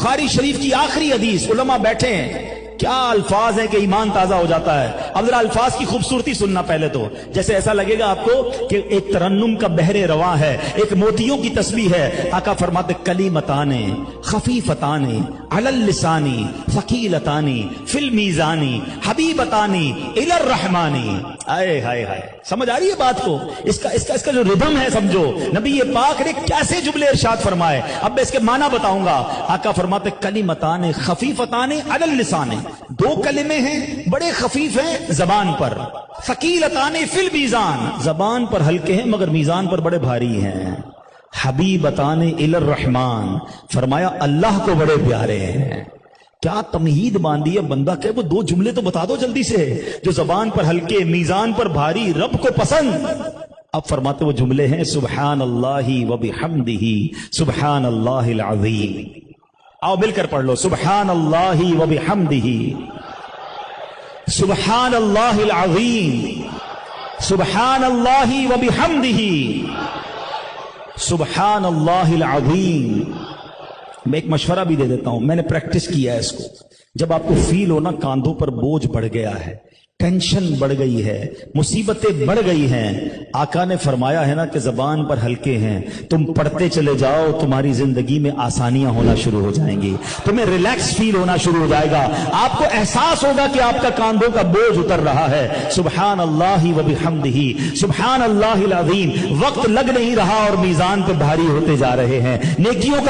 बुखारी शरीफ की आखिरी हदीस, उलमा बैठे हैं, क्या अल्फाज हैं कि ईमान ताजा हो जाता है। अब जरा अल्फाज की खूबसूरती सुनना पहले तो, जैसे ऐसा लगेगा आपको कि एक तरन्नुम का बहरे रवा है, एक मोतियों की तस्बीह है। आका फरमाते कलीमताने खफीफताने अलल लिसानी फकीलतानी फिल मीजानी हबीबतानी इलर रहमानी। आए हाय हाय, समझ आ रही है बात को? इसका जो रिदम है समझो। नबी ये पाक ने कैसे जुमले इरशाद फरमाए, अब मैं इसके माना बताऊंगा। आका फरमाते कलीमताने खफीफताने अलल लिसाने, दो कलिमे हैं बड़े खफीफ हैं जबान पर, फकीलताने फिल मीजान, जबान पर हल्के हैं मगर मीजान पर बड़े भारी हैं। हबीबताने इलर रहमान, फरमाया अल्लाह को बड़े प्यारे हैं। क्या तमहीद बांधी है, बंदा कहे वो दो जुमले तो बता दो जल्दी से, जो जबान पर हल्के मीजान पर भारी, रब को पसंद। अब फरमाते वो जुमले हैं सुबहान अल्लाही व बिहम्दिही सुबहान अल्लाहिल अज़ीम। आओ मिलकर पढ़ लो, सुबहान अल्लाही व बिहम्दिही सुबहान अल्लाहिल अज़ीम सुबहान अल्लाही व बिहम्दिही सुबहान अल्लाहिल अज़ीम। मैं एक मशवरा भी दे देता हूं, मैंने प्रैक्टिस किया है इसको। जब आपको फील हो ना कांधों पर बोझ बढ़ गया है, टेंशन बढ़ गई है, मुसीबतें बढ़ गई हैं, आका ने फरमाया है ना कि जबान पर हल्के हैं, तुम पढ़ते चले जाओ, तुम्हारी जिंदगी में आसानियां होना शुरू हो जाएंगी, तुम्हें रिलैक्स फील होना शुरू हो जाएगा, आपको एहसास होगा कि आपका कांधों का बोझ उतर रहा है। सुबहान अल्लाही व बिहम्दिही सुबहान अल्लाहिल अज़ीम। वक्त लग नहीं रहा और मीजान पे भारी होते जा रहे हैं, नेकियों का